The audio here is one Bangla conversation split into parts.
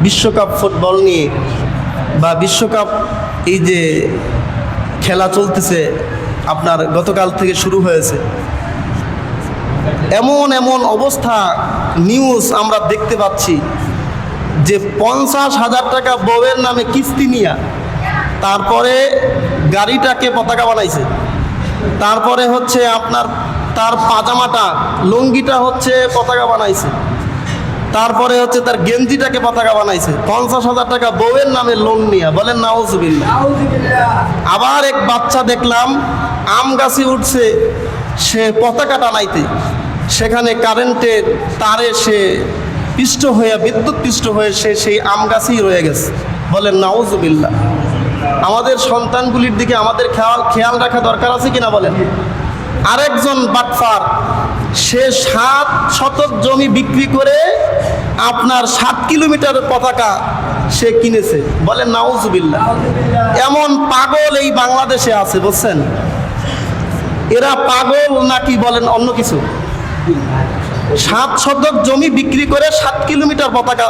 বিশ্বকাপ ফুটবল নিয়ে বা বিশ্বকাপ এই যে খেলা চলতেছে আপনার গতকাল থেকে শুরু হয়েছে, এমন এমন অবস্থা নিউজ আমরা দেখতে পাচ্ছি যে 50,000 টাকা বউয়ের নামে কিস্তি নিয়া তারপরে গাড়িটাকে পতাকা বানাইছে, তারপরে হচ্ছে আপনার তার পাজামাটা লুঙ্গিটা হচ্ছে পতাকা বানাইছে, তারপরে হচ্ছে তার গেঞ্জিটাকে পতাকা বানাইছে। 50,000 টাকা বউয়ের নামে লোন নিয়ে, বলেন নাউজুবিল্লাহ। আবার এক বাচ্চা দেখলাম আম গাছে উঠছে, সে পতাকা টানাইতে, সেখানে কারেন্টের তারে সে পিষ্ট হয়ে বিদ্যুৎ পিষ্ট হয়ে সে সেই আম গাছেই রয়ে গেছে, বলেন নাউজুবিল্লাহ। আমাদের সন্তানগুলির দিকে আমাদের খেয়াল রাখা দরকার আছে কিনা বলেন। আরেকজন বাটফার, সে 7 শতক জমি বিক্রি করে আপনার 7 কিলোমিটার পতাকা সে কিনেছে, বলেন নাউজুবিল্লাহ। এমন পাগল এই বাংলাদেশে আছে, বুঝছেন? এরা পাগল নাকি বলেন অন্য কিছু? 7 শতক জমি বিক্রি করে 7 কিলোমিটার পতাকা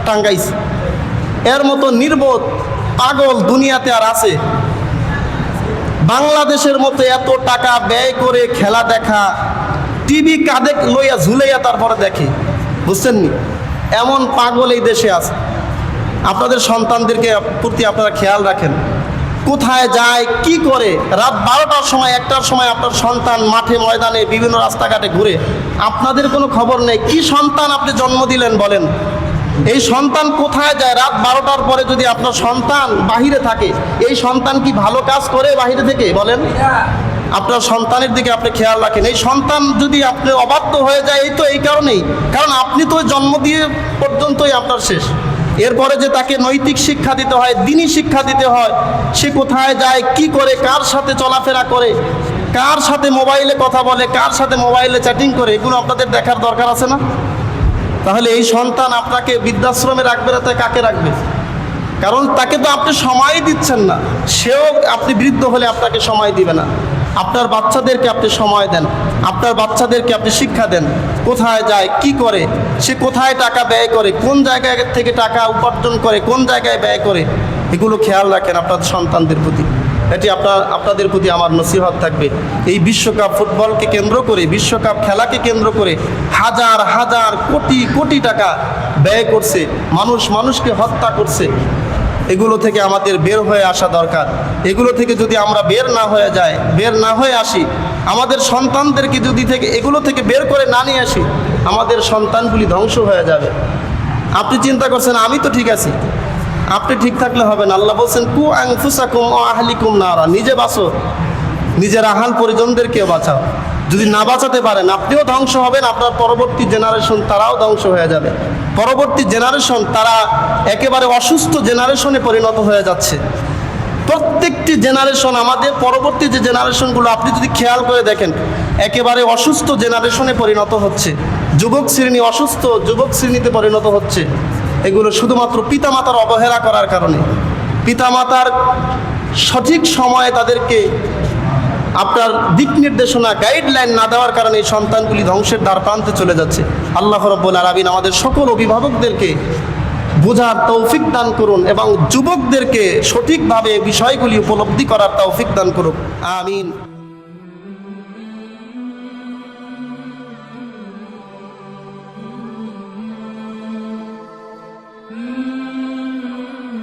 টাঙ্গাইছে। এর মতো নির্বোধ পাগল দুনিয়াতে আর আছে? বাংলাদেশের মতো এত টাকা ব্যয় করে খেলা দেখা, টিভি কাঁধে লইয়া ঝুলাইয়া তারপরে দেখে, বুঝছেন নি? এমন পাগল এই দেশে আছে। আপনাদের সন্তানদেরকে প্রতি আপনারা খেয়াল রাখেন, কোথায় যায় কি করে। রাত 12টার সময় 1টার সময় আপনার সন্তান মাঠে ময়দানে বিভিন্ন রাস্তাঘাটে ঘুরে, আপনাদের কোনো খবর নেই। কি সন্তান আপনি জন্ম দিলেন বলেন? এই সন্তান কোথায় যায়? রাত 12টার পরে যদি আপনার সন্তান বাহিরে থাকে, এই সন্তান কি ভালো কাজ করে বাহিরে থেকে বলেন? আপনার সন্তানের দিকে আপনি খেয়াল রাখেন। এই সন্তান যদি আপনি অবাধ্য হয়ে যায়, এই কারণেই, কারণ আপনি তো জন্ম দিয়ে পর্যন্তই আপনার শেষ। এরপরে যে তাকে নৈতিক শিক্ষা দিতে হয়, দ্বীনি শিক্ষা দিতে হয়, সে কোথায় যায় কি করে, কার সাথে চলাফেরা করে, কার সাথে মোবাইলে কথা বলে, কার সাথে মোবাইলে চ্যাটিং করে, এগুলো আপনাদের দেখার দরকার আছে না? তাহলে এই সন্তান আপনাকে বৃদ্ধাশ্রমে রাখবে না, তাই কাকে রাখবে? কারণ তাকে তো আপনি সময় দিচ্ছেন না, সেও আপনি বৃদ্ধ হলে আপনাকে সময় দিবে না। আপনার বাচ্চাদেরকে আপনি সময় দেন, আপনার বাচ্চাদেরকে আপনি শিক্ষা দেন, কোথায় যায় কি করে, সে কোথায় টাকা ব্যয় করে, কোন জায়গায় থেকে টাকা উপার্জন করে, কোন জায়গায় ব্যয় করে, এগুলো খেয়াল রাখেন আপনার সন্তানদের প্রতি। এটি আপনাদের প্রতি আমার নসিহত থাকবে। এই বিশ্বকাপ ফুটবলকে কেন্দ্র করে, বিশ্বকাপ খেলাকে কেন্দ্র করে হাজার হাজার কোটি কোটি টাকা ব্যয় করছে, মানুষকে হত্যা করছে। এগুলো থেকে আমাদের বের হয়ে আসা দরকার। এগুলো থেকে যদি আমরা বের না হয়ে আসি, আমাদের সন্তানদেরকে যদি এগুলো থেকে বের করে না নিয়ে আসি, আমাদের সন্তানগুলি ধ্বংস হয়ে যাবে। আপনি চিন্তা করছেন আমি তো ঠিক আছি, আপনি ঠিক থাকলে হবে না। আল্লাহ বলছেন কু আনফুসাকুম ওয়া আহলিকুম নারা, নিজে বাঁচো, নিজের আহাল পরিজনদেরকেও বাঁচাও। যদি না বাঁচাতে পারেন, আপনিও ধ্বংস হবেন, আপনার পরবর্তী জেনারেশন তারাও ধ্বংস হয়ে যাবে। পরবর্তী জেনারেশন তারা একেবারে অসুস্থ জেনারেশনে পরিণত হয়ে যাচ্ছে। প্রত্যেকটি জেনারেশন, আমাদের পরবর্তী যে জেনারেশনগুলো আপনি যদি খেয়াল করে দেখেন, একেবারে অসুস্থ জেনারেশনে পরিণত হচ্ছে। যুবক শ্রেণী অসুস্থ যুবক শ্রেণীতে পরিণত হচ্ছে। এগুলো শুধুমাত্র পিতামাতার অবহেলা করার কারণে, পিতামাতার সঠিক সময়ে তাদেরকে আপনার দিক নির্দেশনা গাইডলাইন না দেওয়ার কারণে এই সন্তানগুলি ধ্বংসের দ্বার প্রান্তে চলে যাচ্ছে। আল্লাহ রাব্বুল আলামিন আমাদের সকল অভিভাবকদেরকে বোঝার তৌফিক দান করুন এবং যুবকদেরকে সঠিকভাবে বিষয়গুলি উপলব্ধি করার তৌফিক দান করুন। আমিন।